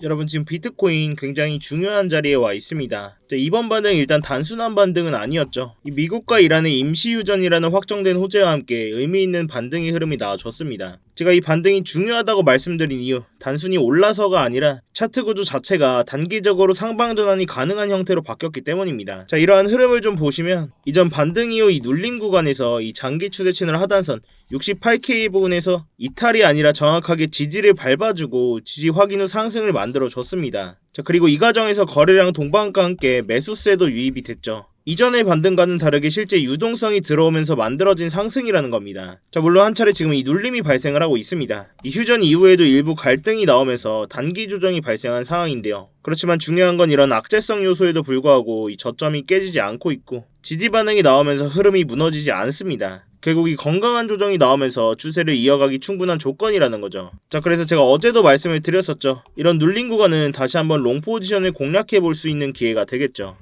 여러분 지금 비트코인 굉장히 중요한 자리에 와 있습니다. 이번 반등은 일단 단순한 반등은 아니었죠. 이 미국과 이란의 임시휴전이라는 확정된 호재와 함께 의미 있는 반등의 흐름이 나와줬습니다. 제가 이 반등이 중요하다고 말씀드린 이유, 단순히 올라서가 아니라 차트 구조 자체가 단기적으로 상방 전환이 가능한 형태로 바뀌었기 때문입니다. 자, 이러한 흐름을 좀 보시면 이전 반등 이후 이 눌림 구간에서 이 장기 추세 채널 하단선 68K 부분에서 이탈이 아니라 정확하게 지지를 밟아주고 지지 확인 후 상승을 만들어줬습니다. 자, 그리고 이 과정에서 거래량 동반과 함께 매수세도 유입이 됐죠. 이전의 반등과는 다르게 실제 유동성이 들어오면서 만들어진 상승이라는 겁니다. 자, 물론 한 차례 지금 이 눌림이 발생을 하고 있습니다. 이 휴전 이후에도 일부 갈등이 나오면서 단기 조정이 발생한 상황인데요. 그렇지만 중요한 건 이런 악재성 요소에도 불구하고 이 저점이 깨지지 않고 있고 지지 반응이 나오면서 흐름이 무너지지 않습니다. 결국 이 건강한 조정이 나오면서 추세를 이어가기 충분한 조건이라는 거죠. 자, 그래서 제가 어제도 말씀을 드렸었죠. 이런 눌림 구간은 다시 한번 롱 포지션을 공략해 볼 수 있는 기회가 되겠죠.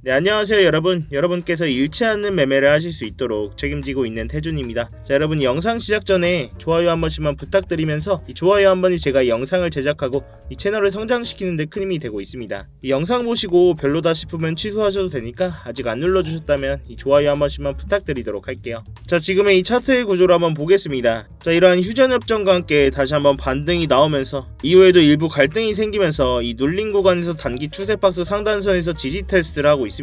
네, 안녕하세요 여러분. 여러분께서 잃지 않는 매매를 하실 수 있도록 책임지고 있는 태준입니다. 자, 여러분 영상 시작 전에 좋아요 한 번씩만 부탁드리면서 이 좋아요 한 번이 제가 이 영상을 제작하고 이 채널을 성장시키는 데 큰 힘이 되고 있습니다. 이 영상 보시고 별로다 싶으면 취소하셔도 되니까 아직 안 눌러주셨다면 이 좋아요 한 번씩만 부탁드리도록 할게요. 자, 지금의 이 차트의 구조를 한번 보겠습니다. 자, 이러한 휴전 협정과 함께 다시 한번 반등이 나오면서 이후에도 일부 갈등이 생기면서 이 눌림 구간에서 단기 추세 박스 상단선에서 지지 테스트를 하고 있습니다.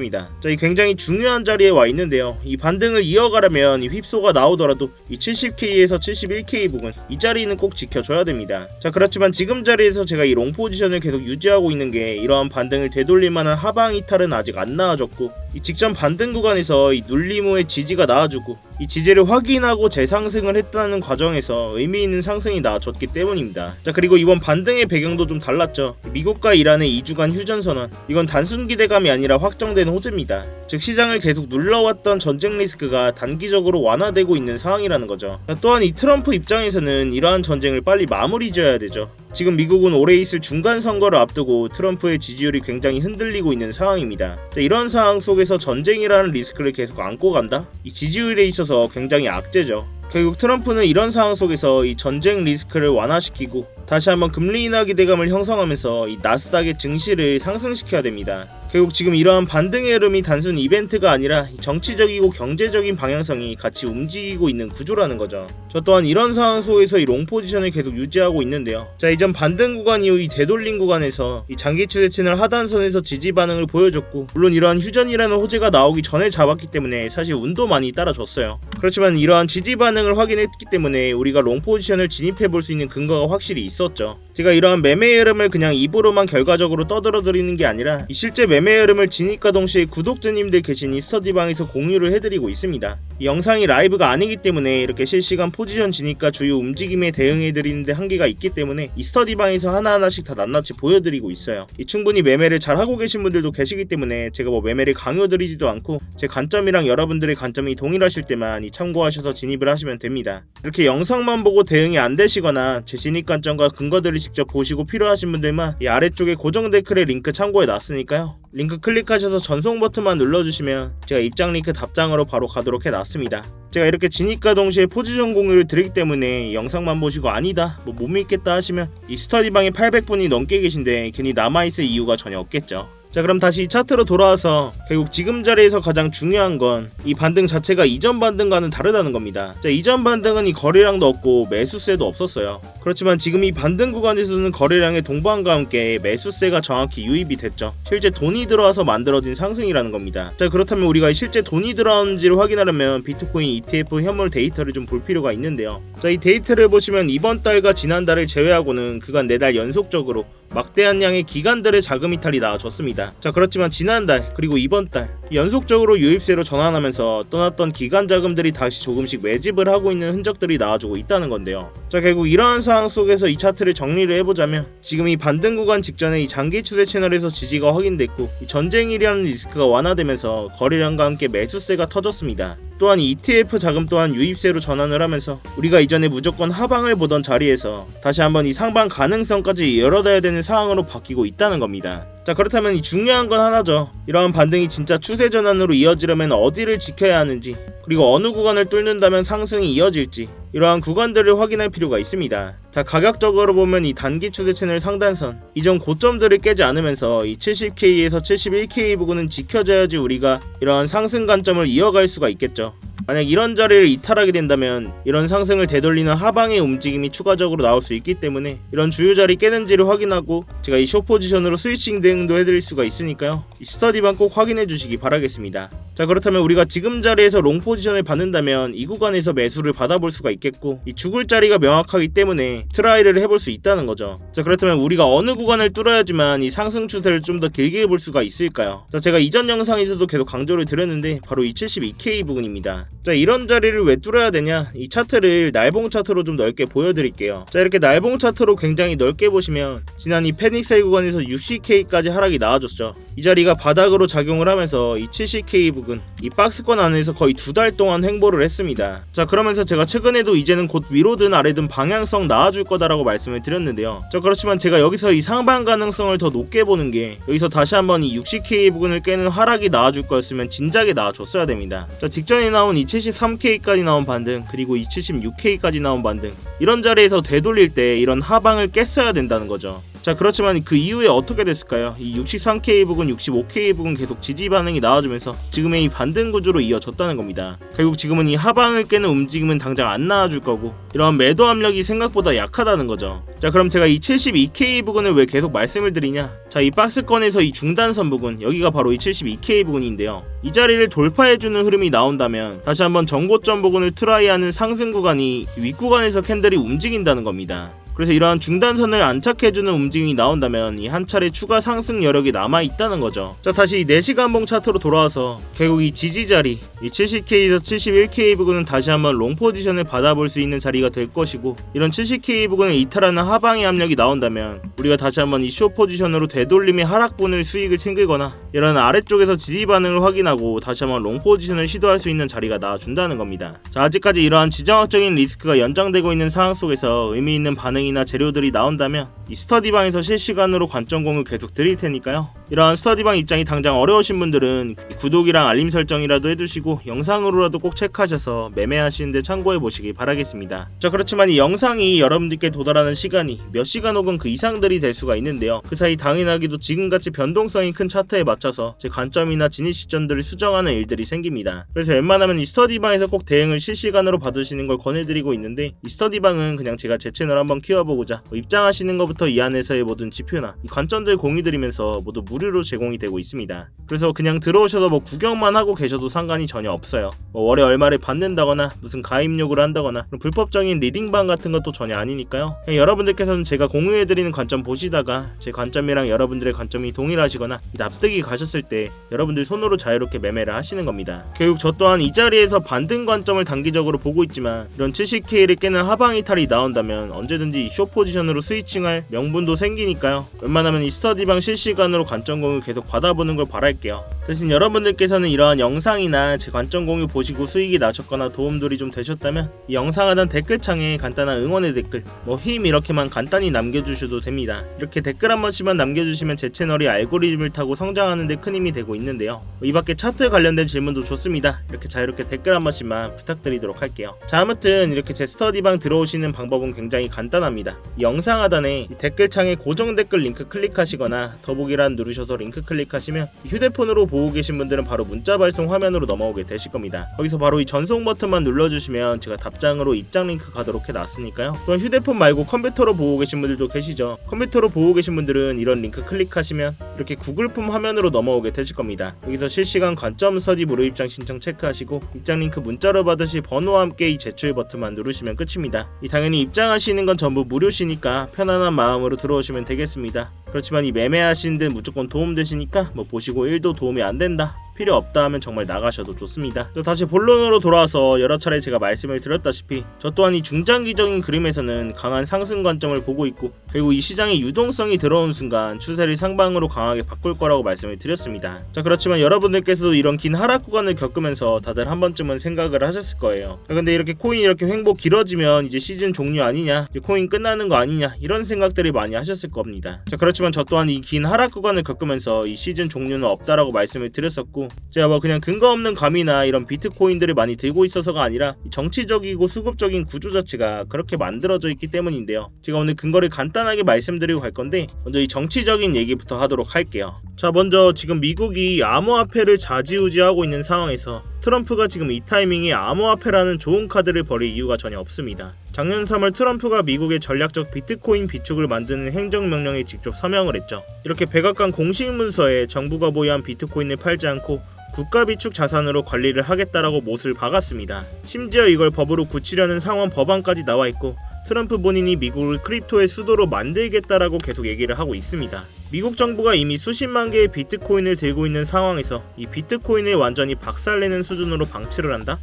자, 이 굉장히 중요한 자리에 와 있는데요. 이 반등을 이어가려면 이 휩소가 나오더라도 이 70K에서 71K 부분 이 자리는 꼭 지켜줘야 됩니다. 자, 그렇지만 지금 자리에서 제가 이 롱 포지션을 계속 유지하고 있는 게 이러한 반등을 되돌릴 만한 하방 이탈은 아직 안 나와줬고 이 직전 반등 구간에서 이 눌림 후에 지지가 나와주고 이 지지를 확인하고 재상승을 했다는 과정에서 의미 있는 상승이 나와줬기 때문입니다. 자, 그리고 이번 반등의 배경도 좀 달랐죠. 미국과 이란의 2주간 휴전 선언, 이건 단순 기대감이 아니라 확정된 호재입니다. 즉 시장을 계속 눌러왔던 전쟁 리스크가 단기적으로 완화되고 있는 상황이라는 거죠. 자, 또한 이 트럼프 입장에서는 이러한 전쟁을 빨리 마무리 지어야 되죠. 지금 미국은 올해 있을 중간 선거를 앞두고 트럼프의 지지율이 굉장히 흔들리고 있는 상황입니다. 자, 이런 상황 속에서 전쟁이라는 리스크를 계속 안고 간다? 이 지지율에 있어서 굉장히 악재죠. 결국 트럼프는 이런 상황 속에서 이 전쟁 리스크를 완화시키고 다시 한번 금리 인하 기대감을 형성하면서 이 나스닥의 증시를 상승시켜야 됩니다. 결국 지금 이러한 반등의 흐름이 단순 이벤트가 아니라 정치적이고 경제적인 방향성이 같이 움직이고 있는 구조라는 거죠. 저 또한 이런 상황 속에서 이 롱 포지션을 계속 유지하고 있는데요. 자, 이전 반등 구간 이후 이 되돌림 구간에서 이 장기 추세 채널 하단선에서 지지 반응을 보여줬고, 물론 이러한 휴전이라는 호재가 나오기 전에 잡았기 때문에 사실 운도 많이 따라줬어요. 그렇지만 이러한 지지 반응을 확인했기 때문에 우리가 롱 포지션을 진입해 볼 수 있는 근거가 확실히 있었죠. 제가 이러한 매매의 흐름을 그냥 입으로만 결과적으로 떠들어 드리는 게 아니라 이 실제 매매 흐름을 진입과 동시에 구독자님들 계신 이 스터디방에서 공유를 해드리고 있습니다. 이 영상이 라이브가 아니기 때문에 이렇게 실시간 포지션 진입과 주요 움직임에 대응해드리는데 한계가 있기 때문에 이 스터디방에서 하나하나씩 다 낱낱이 보여드리고 있어요. 충분히 매매를 잘 하고 계신 분들도 계시기 때문에 제가 뭐 매매를 강요드리지도 않고 제 관점이랑 여러분들의 관점이 동일하실 때만 참고하셔서 진입을 하시면 됩니다. 이렇게 영상만 보고 대응이 안 되시거나 제 진입 관점과 근거들을 직접 보시고 필요하신 분들만 이 아래쪽에 고정 댓글에 링크 참고해 놨으니까요. 링크 클릭하셔서 전송 버튼만 눌러주시면 제가 입장 링크 답장으로 바로 가도록 해놨습니다. 제가 이렇게 진입과 동시에 포지션 공유를 드리기 때문에 영상만 보시고 아니다 못 믿겠다 하시면 이 스터디방에 800분이 넘게 계신데 괜히 남아있을 이유가 전혀 없겠죠. 자, 그럼 다시 이 차트로 돌아와서 결국 지금 자리에서 가장 중요한 건 이 반등 자체가 이전 반등과는 다르다는 겁니다. 자, 이전 반등은 이 거래량도 없고 매수세도 없었어요. 그렇지만 지금 이 반등 구간에서는 거래량의 동반과 함께 매수세가 정확히 유입이 됐죠. 실제 돈이 들어와서 만들어진 상승이라는 겁니다. 자, 그렇다면 우리가 실제 돈이 들어왔는지를 확인하려면 비트코인 ETF 현물 데이터를 좀 볼 필요가 있는데요. 자, 이 데이터를 보시면 이번 달과 지난달을 제외하고는 그간 4달 연속적으로 막대한 양의 기관들의 자금 이탈이 나와줬습니다. 자, 그렇지만 지난달 그리고 이번 달 연속적으로 유입세로 전환하면서 떠났던 기관 자금들이 다시 조금씩 매집을 하고 있는 흔적들이 나와주고 있다는 건데요. 자, 결국 이러한 상황 속에서 이 차트를 정리를 해보자면 지금 이 반등 구간 직전에 이 장기 추세 채널에서 지지가 확인됐고 이 전쟁이라는 리스크가 완화되면서 거래량과 함께 매수세가 터졌습니다. 또한 이 ETF 자금 또한 유입세로 전환을 하면서 우리가 이전에 무조건 하방을 보던 자리에서 다시 한번 이 상방 가능성까지 열어둬야 되는 상황으로 바뀌고 있다는 겁니다. 자, 그렇다면 이 중요한 건 하나죠. 이러한 반등이 진짜 추세 전환으로 이어지려면 어디를 지켜야 하는지, 그리고 어느 구간을 뚫는다면 상승이 이어질지 이러한 구간들을 확인할 필요가 있습니다. 자, 가격적으로 보면 이 단기 추세 채널 상단선 이전 고점들을 깨지 않으면서 이 70K에서 71K 부근은 지켜져야지 우리가 이러한 상승 관점을 이어갈 수가 있겠죠. 만약 이런 자리를 이탈하게 된다면 이런 상승을 되돌리는 하방의 움직임이 추가적으로 나올 수 있기 때문에 이런 주요 자리 깨는지를 확인하고 제가 이 숏 포지션으로 스위칭 대응도 해드릴 수가 있으니까요. 이 스터디방 꼭 확인해 주시기 바라겠습니다. 자, 그렇다면 우리가 지금 자리에서 롱 포지션을 받는다면 이 구간에서 매수를 받아볼 수가 있겠고 이 죽을 자리가 명확하기 때문에 트라이를 해볼 수 있다는 거죠. 자, 그렇다면 우리가 어느 구간을 뚫어야지만 이 상승 추세를 좀 더 길게 볼 수가 있을까요? 자, 제가 이전 영상에서도 계속 강조를 드렸는데 바로 이 72K 부근입니다. 자, 이런 자리를 왜 뚫어야 되냐? 이 차트를 날봉 차트로 좀 넓게 보여드릴게요. 자, 이렇게 날봉 차트로 굉장히 넓게 보시면 지난 이 페닉사이 구간에서 60K까지 하락이 나와줬죠. 이 자리가 바닥으로 작용을 하면서 이 70K 부근 이 박스권 안에서 거의 2달 동안 횡보를 했습니다. 자, 그러면서 제가 최근에도 이제는 곧 위로든 아래든 방향성 나와줄 거다라고 말씀을 드렸는데요. 자, 그렇지만 제가 여기서 이 상방 가능성을 더 높게 보는 게 여기서 다시 한번 이 60K 부근을 깨는 하락이 나와줄 거였으면 진작에 나와줬어야 됩니다. 자, 직전에 나온 이 73K까지 나온 반등 그리고 이 76K까지 나온 반등 이런 자리에서 되돌릴 때 이런 하방을 깼어야 된다는 거죠. 자, 그렇지만 그 이후에 어떻게 됐을까요? 이 63K 부근, 65K 부근 계속 지지 반응이 나와주면서 지금의 이 반등 구조로 이어졌다는 겁니다. 결국 지금은 이 하방을 깨는 움직임은 당장 안 나와줄 거고 이러한 매도 압력이 생각보다 약하다는 거죠. 자, 그럼 제가 이 72K 부근을 왜 계속 말씀을 드리냐? 자, 이 박스권에서 이 중단선 부근 여기가 바로 이 72K 부근인데요. 이 자리를 돌파해주는 흐름이 나온다면 다시 한번 정고점 부근을 트라이하는 상승 구간이 윗구간에서 캔들이 움직인다는 겁니다. 그래서 이러한 중단선을 안착해주는 움직임이 나온다면 이 한 차례 추가 상승 여력이 남아있다는 거죠. 자, 다시 4시간봉 차트로 돌아와서 결국 이 지지자리 이 70K에서 71K 부근은 다시 한번 롱 포지션을 받아볼 수 있는 자리가 될 것이고 이런 70K 부근을 이탈하는 하방의 압력이 나온다면 우리가 다시 한번 이 숏 포지션으로 되돌림의 하락분을 수익을 챙기거나 이런 아래쪽에서 지지 반응을 확인하고 다시 한번 롱 포지션을 시도할 수 있는 자리가 나와준다는 겁니다. 자, 아직까지 이러한 지정학적인 리스크가 연장되고 있는 상황 속에서 의미 있는 반응이 나 재료들이 나온다면 이 스터디방에서 실시간으로 관점 공유 계속 드릴 테니까요. 이러한 스터디방 입장이 당장 어려우신 분들은 구독이랑 알림 설정이라도 해두시고 영상으로라도 꼭 체크하셔서 매매하시는데 참고해 보시기 바라겠습니다. 자, 그렇지만 이 영상이 여러분들께 도달하는 시간이 몇 시간 혹은 그 이상들이 될 수가 있는데요. 그 사이 당연하게도 지금같이 변동성이 큰 차트에 맞춰서 제 관점이나 진입 시점들을 수정하는 일들이 생깁니다. 그래서 웬만하면 이 스터디방에서 꼭 대응을 실시간으로 받으시는 걸 권해드리고 있는데 이 스터디방은 그냥 제가 제 채널 한번 키워보고자 입장하시는 것부터 이 안에서의 모든 지표나 이 관점들 공유드리면서 모두 무료로 제공이 되고 있습니다. 그래서 그냥 들어오셔서 뭐 구경만 하고 계셔도 상관이 전혀 없어요. 뭐 월에 얼마를 받는다거나 무슨 가입 요구를 한다거나 불법적인 리딩방 같은 것도 전혀 아니니까요. 그냥 여러분들께서는 제가 공유해드리는 관점 보시다가 제 관점이랑 여러분들의 관점이 동일하시거나 납득이 가셨을 때 여러분들 손으로 자유롭게 매매를 하시는 겁니다. 결국 저 또한 이 자리에서 반등 관점을 단기적으로 보고 있지만 이런 70K를 깨는 하방 이탈이 나온다면 언제든지 이 숏 포지션으로 스위칭할 명분도 생기니까요. 웬만하면 이 스터디방 실시간으로 관점 공유 계속 받아보는 걸 바랄게요. 대신 여러분들께서는 이러한 영상이나 제 관점 공유 보시고 수익이 나셨거나 도움들이 좀 되셨다면 이 영상 하단 댓글창에 간단한 응원의 댓글 힘 이렇게만 간단히 남겨주셔도 됩니다. 이렇게 댓글 한 번씩만 남겨주시면 제 채널이 알고리즘을 타고 성장하는 데 큰 힘이 되고 있는데요. 이 밖에 차트 관련된 질문도 좋습니다. 이렇게 자유롭게 댓글 한 번씩만 부탁드리도록 할게요. 자, 아무튼 이렇게 제 스터디방 들어오시는 방법은 굉장히 간단합니다. 이 영상 하단에 이 댓글창에 고정 댓글 링크 클릭하시거나 더보기란 누르셔서 링크 클릭하시면 휴대폰으로 보고 계신 분들은 바로 문자 발송 화면으로 넘어오게 되실 겁니다. 거기서 바로 이 전송 버튼만 눌러주시면 제가 답장으로 입장 링크 가도록 해놨으니까요. 또한 휴대폰 말고 컴퓨터로 보고 계신 분들도 계시죠. 컴퓨터로 보고 계신 분들은 이런 링크 클릭하시면 이렇게 구글 폼 화면으로 넘어오게 되실 겁니다. 여기서 실시간 관점 스터디 무료 입장 신청 체크하시고 입장 링크 문자로 받으실 번호와 함께 이 제출 버튼만 누르시면 끝입니다. 당연히 입장하시는 건 전부 무료시니까 편안한 마음으로 들어오시면 되겠습니다. 그렇지만 이 매매하시는 데 무조건 도움되시니까 보시고 1도 도움이 안 된다, 필요 없다 하면 정말 나가셔도 좋습니다. 다시 본론으로 돌아와서 여러 차례 제가 말씀을 드렸다시피 저 또한 이 중장기적인 그림에서는 강한 상승 관점을 보고 있고 그리고 이 시장의 유동성이 들어온 순간 추세를 상방으로 강하게 바꿀 거라고 말씀을 드렸습니다. 자, 그렇지만 여러분들께서도 이런 긴 하락 구간을 겪으면서 다들 한 번쯤은 생각을 하셨을 거예요. 근데 이렇게 코인 이렇게 횡보 길어지면 이제 시즌 종료 아니냐, 이제 코인 끝나는 거 아니냐, 이런 생각들을 많이 하셨을 겁니다. 자, 그렇지만 그렇지만 저 또한 이 긴 하락 구간을 겪으면서 이 시즌 종료는 없다라고 말씀을 드렸었고, 제가 뭐 그냥 근거 없는 감이나 이런 비트코인들을 많이 들고 있어서가 아니라 정치적이고 수급적인 구조 자체가 그렇게 만들어져 있기 때문인데요. 제가 오늘 근거를 간단하게 말씀드리고 갈 건데, 먼저 이 정치적인 얘기부터 하도록 할게요. 자, 먼저 지금 미국이 암호화폐를 좌지우지하고 있는 상황에서 트럼프가 지금 이 타이밍에 암호화폐라는 좋은 카드를 버릴 이유가 전혀 없습니다. 작년 3월 트럼프가 미국의 전략적 비트코인 비축을 만드는 행정명령에 직접 서명을 했죠. 이렇게 백악관 공식 문서에 정부가 보유한 비트코인을 팔지 않고 국가 비축 자산으로 관리를 하겠다라고 못을 박았습니다. 심지어 이걸 법으로 굳히려는 상원 법안까지 나와 있고, 트럼프 본인이 미국을 크립토의 수도로 만들겠다라고 계속 얘기를 하고 있습니다. 미국 정부가 이미 수십만 개의 비트코인을 들고 있는 상황에서 이 비트코인을 완전히 박살내는 수준으로 방치를 한다?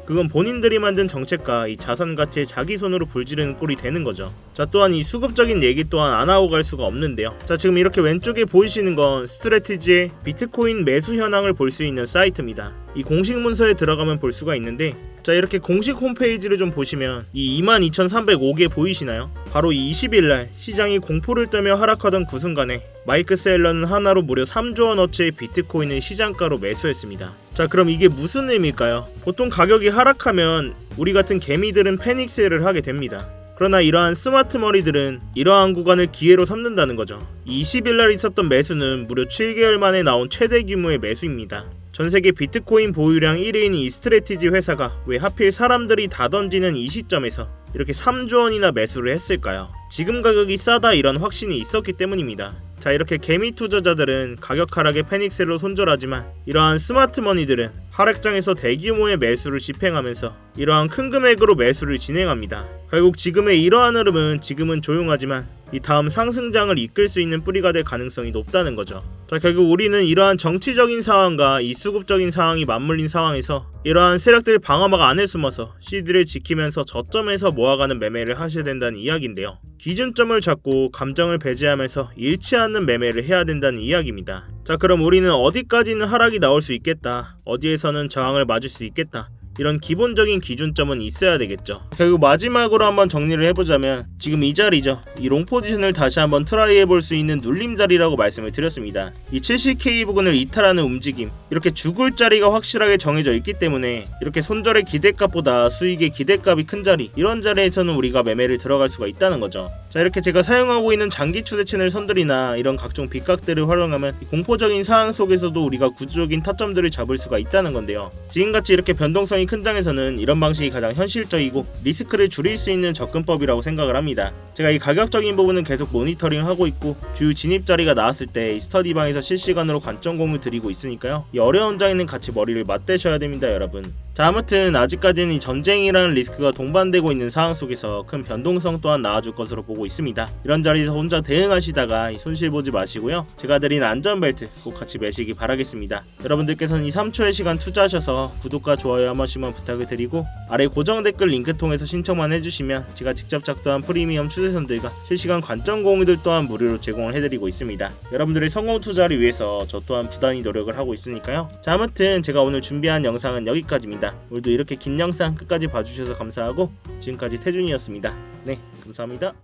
그건 본인들이 만든 정책과 이 자산 가치에 자기 손으로 불지르는 꼴이 되는 거죠. 자, 또한 이 수급적인 얘기 또한 안 하고 갈 수가 없는데요. 자, 지금 이렇게 왼쪽에 보이시는 건 스트래티지의 비트코인 매수 현황을 볼 수 있는 사이트입니다. 이 공식 문서에 들어가면 볼 수가 있는데, 자, 이렇게 공식 홈페이지를 좀 보시면 이 22,305개 보이시나요? 바로 이 20일날 시장이 공포를 떨며 하락하던 그 순간에 마이크 셀러는 하나로 무려 3조 원어치의 비트코인을 시장가로 매수했습니다. 자, 그럼 이게 무슨 의미일까요? 보통 가격이 하락하면 우리 같은 개미들은 패닉 세일을 하게 됩니다. 그러나 이러한 스마트 머리들은 이러한 구간을 기회로 삼는다는 거죠. 20일날 있었던 매수는 무려 7개월 만에 나온 최대 규모의 매수입니다. 전세계 비트코인 보유량 1위인 이 스트래티지 회사가 왜 하필 사람들이 다 던지는 이 시점에서 이렇게 3조 원이나 매수를 했을까요? 지금 가격이 싸다 이런 확신이 있었기 때문입니다. 자, 이렇게 개미 투자자들은 가격 하락의 패닉셀로 손절하지만 이러한 스마트 머니들은 하락장에서 대규모의 매수를 집행하면서 이러한 큰 금액으로 매수를 진행합니다. 결국 지금의 이러한 흐름은 지금은 조용하지만 이 다음 상승장을 이끌 수 있는 뿌리가 될 가능성이 높다는 거죠. 자, 결국 우리는 이러한 정치적인 상황과 이 수급적인 상황이 맞물린 상황에서 이러한 세력들 방어막 안에 숨어서 CD를 지키면서 저점에서 모아가는 매매를 하셔야 된다는 이야기인데요. 기준점을 잡고 감정을 배제하면서 잃지 않는 매매를 해야 된다는 이야기입니다. 자, 그럼 우리는 어디까지는 하락이 나올 수 있겠다, 어디에서는 저항을 맞을 수 있겠다, 이런 기본적인 기준점은 있어야 되겠죠. 결국 마지막으로 한번 정리를 해보자면 지금 이 자리죠. 이 롱 포지션을 다시 한번 트라이 해볼 수 있는 눌림 자리라고 말씀을 드렸습니다. 이 70K 부근을 이탈하는 움직임, 이렇게 죽을 자리가 확실하게 정해져 있기 때문에 이렇게 손절의 기대값보다 수익의 기대값이 큰 자리, 이런 자리에서는 우리가 매매를 들어갈 수가 있다는 거죠. 자, 이렇게 제가 사용하고 있는 장기 추세 채널 선들이나 이런 각종 빗각들을 활용하면 이 공포적인 상황 속에서도 우리가 구조적인 타점들을 잡을 수가 있다는 건데요. 지금같이 이렇게 변동성이 큰 장에서는 이런 방식이 가장 현실적이고 리스크를 줄일 수 있는 접근법이라고 생각을 합니다. 제가 이 가격적인 부분은 계속 모니터링하고 있고 주요 진입 자리가 나왔을 때 이 스터디방에서 실시간으로 관점 공유 드리고 있으니까요. 이 어려운 장에는 같이 머리를 맞대셔야 됩니다, 여러분. 자, 아무튼 아직까지는 이 전쟁이라는 리스크가 동반되고 있는 상황 속에서 큰 변동성 또한 나와줄 것으로 보고 있습니다. 이런 자리에서 혼자 대응하시다가 이 손실 보지 마시고요. 제가 드린 안전벨트 꼭 같이 매시기 바라겠습니다. 여러분들께서는 이 3초의 시간 투자하셔서 구독과 좋아요 한 번씩만 부탁을 드리고 아래 고정 댓글 링크 통해서 신청만 해주시면 제가 직접 작도한 프리미엄 추세선들과 실시간 관점 공유들 또한 무료로 제공을 해드리고 있습니다. 여러분들의 성공 투자를 위해서 저 또한 부단히 노력을 하고 있으니까요. 자, 아무튼 제가 오늘 준비한 영상은 여기까지입니다. 오늘도 이렇게 긴 영상 끝까지 봐주셔서 감사하고 지금까지 태준이었습니다. 네, 감사합니다.